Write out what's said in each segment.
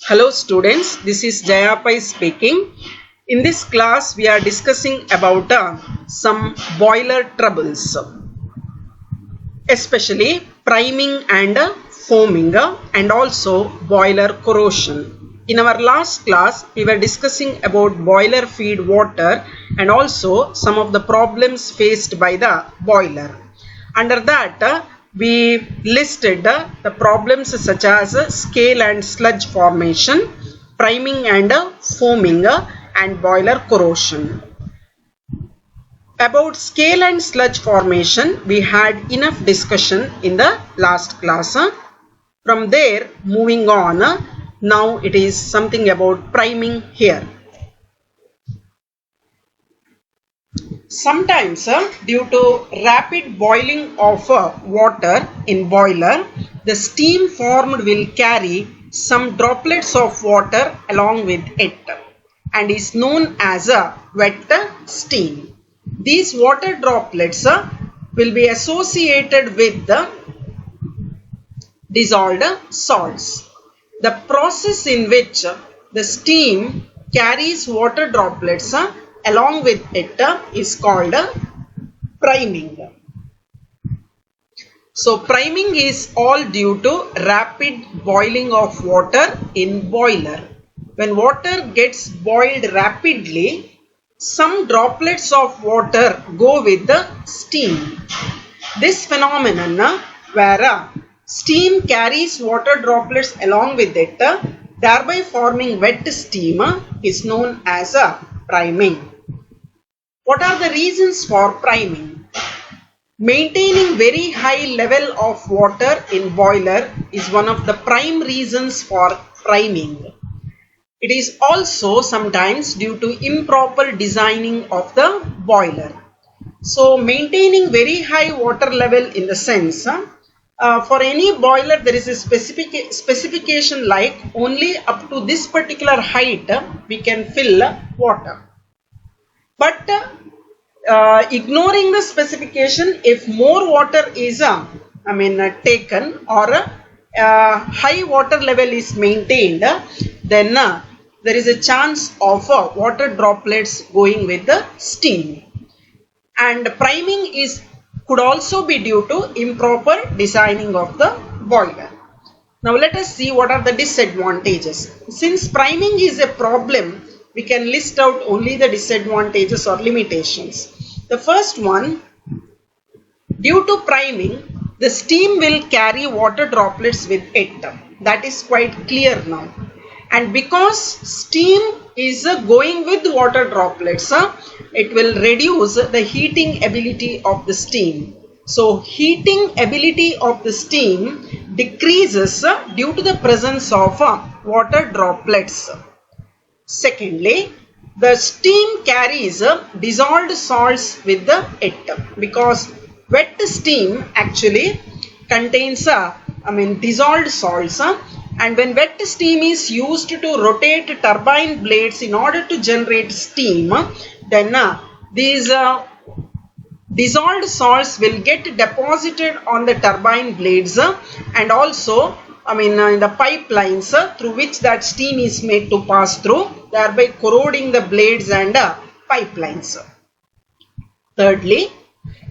Hello students, this is Jayapai speaking. In this class we are discussing about some boiler troubles, especially priming and foaming and also boiler corrosion. In our last class we were discussing about boiler feed water and also some of the problems faced by the boiler. Under that we listed the problems such as scale and sludge formation, priming and foaming and boiler corrosion. About scale and sludge formation we had enough discussion in the last class. From there moving on, now it is something about priming here. Sometimes due to rapid boiling of water in boiler, the steam formed will carry some droplets of water along with it and is known as a wet steam. These water droplets will be associated with the dissolved salts. The process in which the steam carries water droplets along with it is called priming. So priming is all due to rapid boiling of water in boiler. When water gets boiled rapidly, some droplets of water go with the steam. This phenomenon where steam carries water droplets along with it, thereby forming wet steam, is known as priming. What are the reasons for priming? Maintaining very high level of water in boiler is one of the prime reasons for priming. It is also sometimes due to improper designing of the boiler. So maintaining very high water level in the sense, for any boiler there is a specification like only up to this particular height we can fill water. But ignoring the specification, if more water is taken or high water level is maintained, then there is a chance of water droplets going with the steam. And priming could also be due to improper designing of the boiler. Now let us see what are the disadvantages. Since priming is a problem, we can list out only the disadvantages or limitations. The first one, due to priming, the steam will carry water droplets with it. That is quite clear now. And because steam is going with water droplets, it will reduce the heating ability of the steam. So heating ability of the steam decreases due to the presence of water droplets. Secondly, the steam carries dissolved salts with it because wet steam actually contains dissolved salts, and when wet steam is used to rotate turbine blades in order to generate steam, then these dissolved salts will get deposited on the turbine blades and also in the pipelines through which that steam is made to pass through, thereby corroding the blades and pipelines. Thirdly,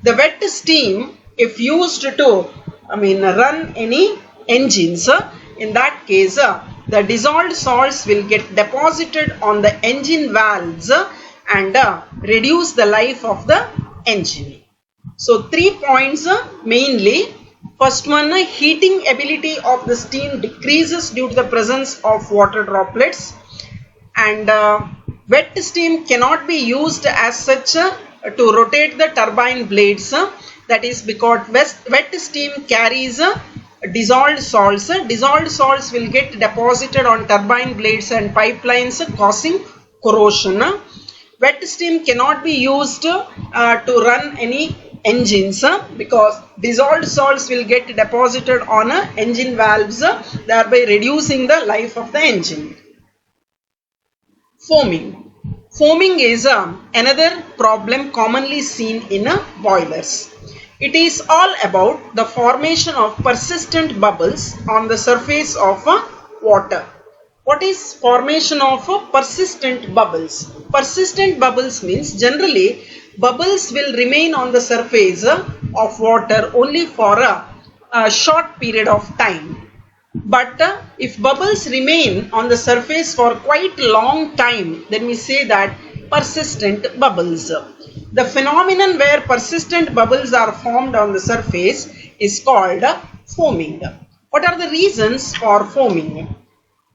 the wet steam, if used to run any engines, in that case the dissolved salts will get deposited on the engine valves and reduce the life of the engine. So 3 points mainly. First one, heating ability of the steam decreases due to the presence of water droplets, and wet steam cannot be used as such to rotate the turbine blades. That is because wet steam carries dissolved salts. Dissolved salts will get deposited on turbine blades and pipelines, causing corrosion. Wet steam cannot be used to run any engines because dissolved salts will get deposited on engine valves, thereby reducing the life of the engine. Foaming. Foaming is another problem commonly seen in boilers. It is all about the formation of persistent bubbles on the surface of water. What is formation of persistent bubbles? Persistent bubbles means generally bubbles will remain on the surface of water only for a short period of time. But if bubbles remain on the surface for quite a long time, then we say that persistent bubbles. The phenomenon where persistent bubbles are formed on the surface is called foaming. What are the reasons for foaming?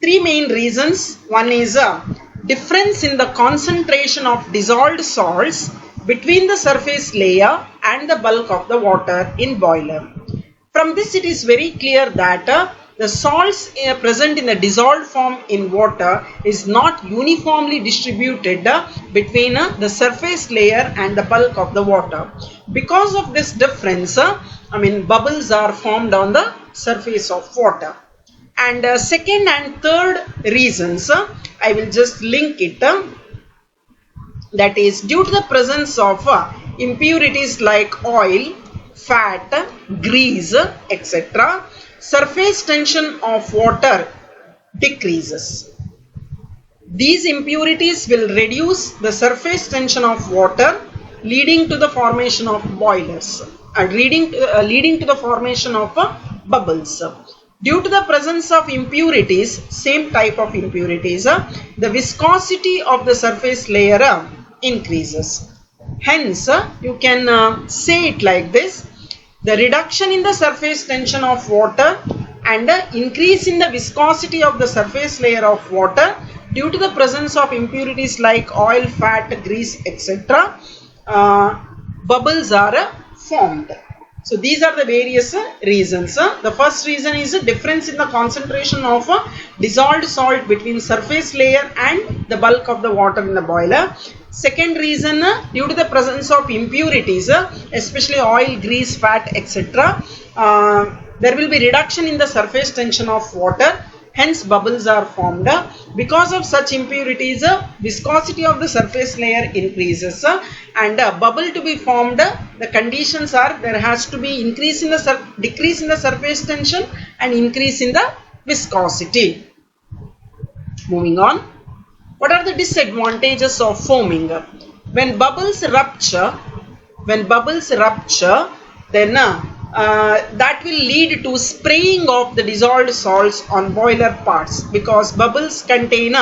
Three main reasons. One is a difference in the concentration of dissolved salts between the surface layer and the bulk of the water in boiler. From this it is very clear that the salts present in the dissolved form in water is not uniformly distributed between the surface layer and the bulk of the water. Because of this difference, bubbles are formed on the surface of water. And second and third reasons, I will just link it. That is due to the presence of impurities like oil, fat, grease, etc. Surface tension of water decreases. These impurities will reduce the surface tension of water, leading to the formation of boilers, leading to the formation of bubbles. Due to the presence of impurities, same type of impurities, the viscosity of the surface layer increases. Hence, you can say it like this: the reduction in the surface tension of water and increase in the viscosity of the surface layer of water due to the presence of impurities like oil, fat, grease, etc. Bubbles are formed. So these are the various reasons. The first reason is a difference in the concentration of dissolved salt between surface layer and the bulk of the water in the boiler. Second reason, due to the presence of impurities, especially oil, grease, fat, etc. There will be reduction in the surface tension of water. Hence bubbles are formed. Because of such impurities, viscosity of the surface layer increases, and a bubble to be formed, the conditions are there has to be decrease in the surface tension and increase in the viscosity. Moving on, what are the disadvantages of foaming? When bubbles rupture, then that will lead to spraying of the dissolved salts on boiler parts, because bubbles contain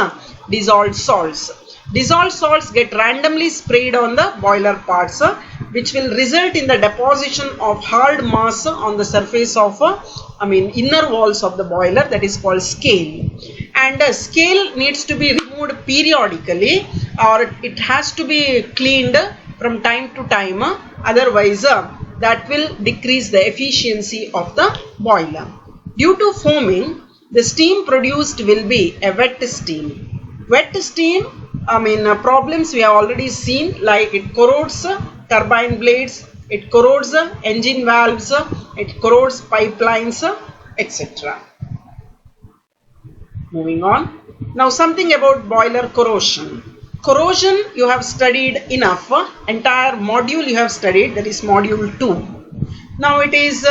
dissolved salts. Dissolved salts get randomly sprayed on the boiler parts, which will result in the deposition of hard mass on the surface of inner walls of the boiler, that is called scale. And scale needs to be removed periodically, or it has to be cleaned from time to time, otherwise that will decrease the efficiency of the boiler. Due to foaming, the steam produced will be a wet steam. Wet steam, problems we have already seen, like it corrodes turbine blades, it corrodes engine valves, it corrodes pipelines, etc. Moving on. Now something about boiler corrosion. Corrosion you have studied enough. Entire module you have studied, that is module 2. Now it is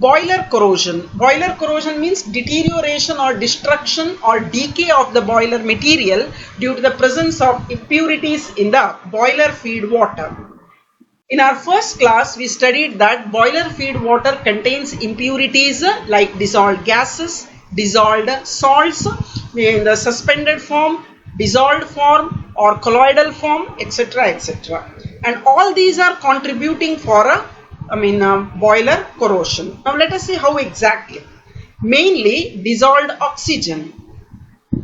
boiler corrosion. Boiler corrosion means deterioration or destruction or decay of the boiler material due to the presence of impurities in the boiler feed water. In our first class, we studied that boiler feed water contains impurities like dissolved gases, dissolved salts in the suspended form, dissolved form or colloidal form, etc., etc. And all these are contributing for boiler corrosion. Now let us see how exactly. Mainly dissolved oxygen,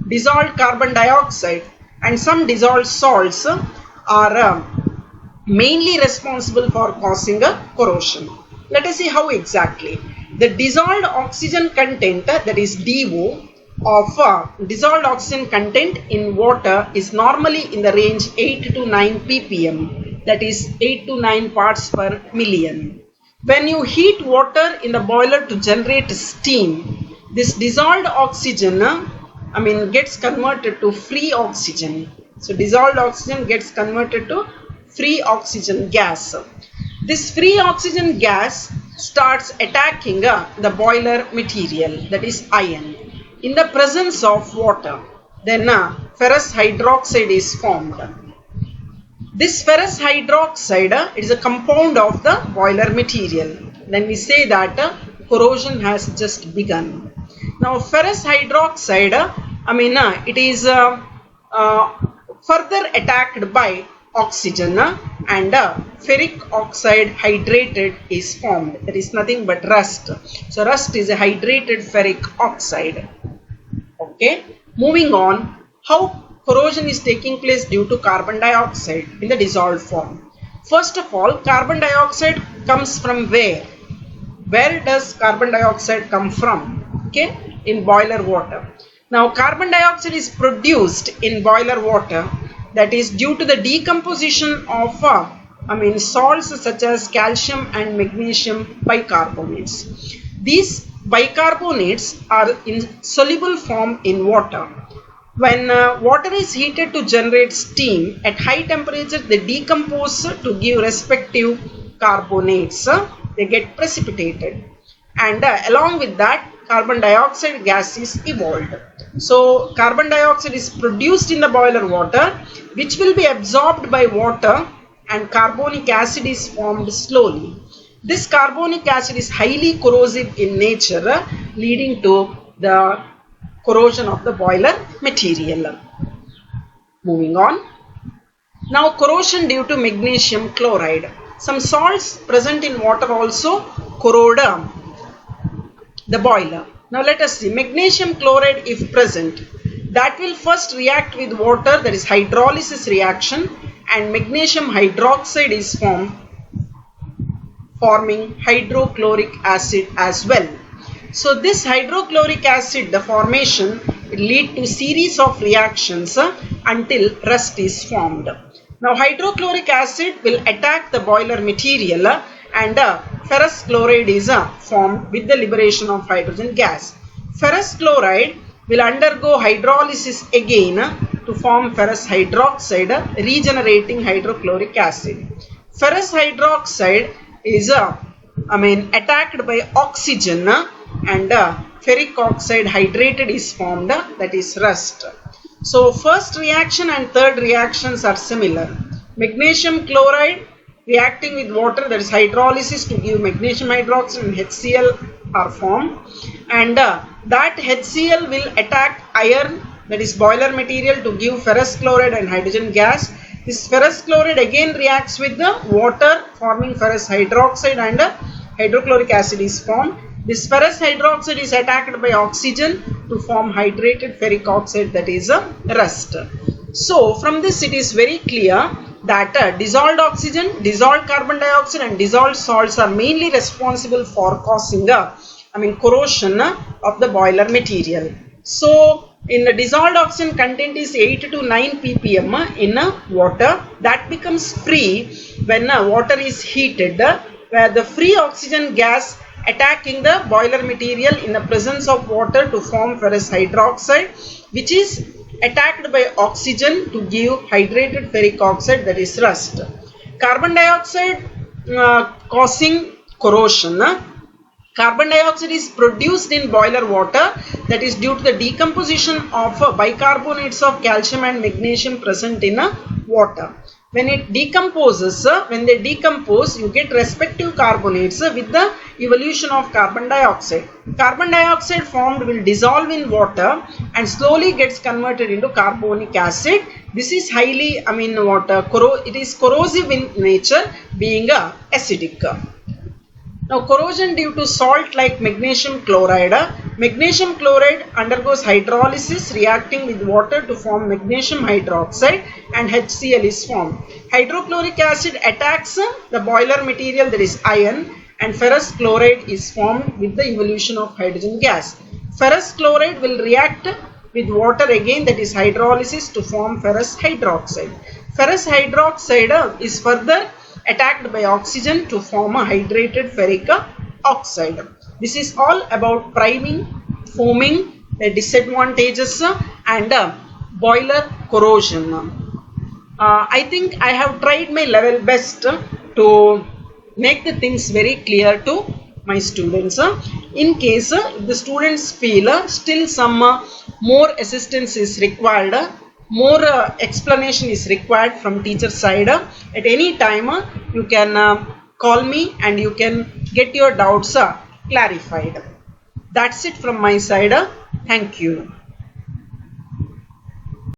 dissolved carbon dioxide and some dissolved salts are mainly responsible for causing a corrosion. Let us see how exactly. The dissolved oxygen content, that is DO, of dissolved oxygen content in water is normally in the range 8 to 9 ppm, that is 8 to 9 parts per million. When you heat water in the boiler to generate steam, this dissolved oxygen gets converted to free oxygen. So dissolved oxygen gets converted to free oxygen gas. This free oxygen gas starts attacking the boiler material, that is iron. in the presence of water, then ferrous hydroxide is formed. This ferrous hydroxide is a compound of the boiler material. Then we say that corrosion has just begun. Now ferrous hydroxide, it is further attacked by oxygen and ferric oxide hydrated is formed. That is nothing but rust. So rust is a hydrated ferric oxide. Okay. Moving on, how corrosion is taking place due to carbon dioxide in the dissolved form. First of all, carbon dioxide comes from where? Where does carbon dioxide come from? Okay, in boiler water. Now carbon dioxide is produced in boiler water, that is due to the decomposition of salts such as calcium and magnesium bicarbonates. These bicarbonates are in soluble form in water. When water is heated to generate steam at high temperature, they decompose to give respective carbonates. They get precipitated, and along with that carbon dioxide gas is evolved. So carbon dioxide is produced in the boiler water, which will be absorbed by water, and carbonic acid is formed slowly. This carbonic acid is highly corrosive in nature, leading to the corrosion of the boiler material. Moving on. Now corrosion due to magnesium chloride. Some salts present in water also corrode the boiler. Now let us see. Magnesium chloride, if present, that will first react with water, that is hydrolysis reaction, and magnesium hydroxide is formed, forming hydrochloric acid as well. So this hydrochloric acid, the formation will lead to series of reactions until rust is formed. Now hydrochloric acid will attack the boiler material and ferrous chloride is formed with the liberation of hydrogen gas. Ferrous chloride will undergo hydrolysis again to form ferrous hydroxide, regenerating hydrochloric acid. Ferrous hydroxide is attacked by oxygen and ferric oxide hydrated is formed, that is rust. So first reaction and third reactions are similar. Magnesium chloride reacting with water, that is hydrolysis to give magnesium hydroxide, and HCl are formed, and that HCl will attack iron, that is boiler material, to give ferrous chloride and hydrogen gas. This ferrous chloride again reacts with the water, forming ferrous hydroxide, and hydrochloric acid is formed. This ferrous hydroxide is attacked by oxygen to form hydrated ferric oxide, that is rust. So from this it is very clear that dissolved oxygen, dissolved carbon dioxide and dissolved salts are mainly responsible for causing corrosion of the boiler material. So in the dissolved oxygen content is 8 to 9 ppm in water. That becomes free when water is heated, where the free oxygen gas attacking the boiler material in the presence of water to form ferrous hydroxide, which is attacked by oxygen to give hydrated ferric oxide, that is rust. Carbon dioxide causing corrosion. Carbon dioxide is produced in boiler water, that is due to the decomposition of bicarbonates of calcium and magnesium present in water. When it decomposes, when they decompose, you get respective carbonates with the evolution of carbon dioxide. Carbon dioxide formed will dissolve in water and slowly gets converted into carbonic acid. This is highly, it is corrosive in nature, being acidic. Now corrosion due to salt like magnesium chloride. Magnesium chloride undergoes hydrolysis reacting with water to form magnesium hydroxide and HCl is formed. Hydrochloric acid attacks the boiler material, that is iron, and ferrous chloride is formed with the evolution of hydrogen gas. Ferrous chloride will react with water again, that is hydrolysis, to form ferrous hydroxide. Ferrous hydroxide is further attacked by oxygen to form a hydrated ferric oxide. This is all about priming, foaming, the disadvantages and boiler corrosion. I think I have tried my level best to make the things very clear to my students. In case if the students feel still some more assistance is required, more explanation is required from teacher side, at any time you can call me and you can get your doubts clarified. That's it from my side. Thank you.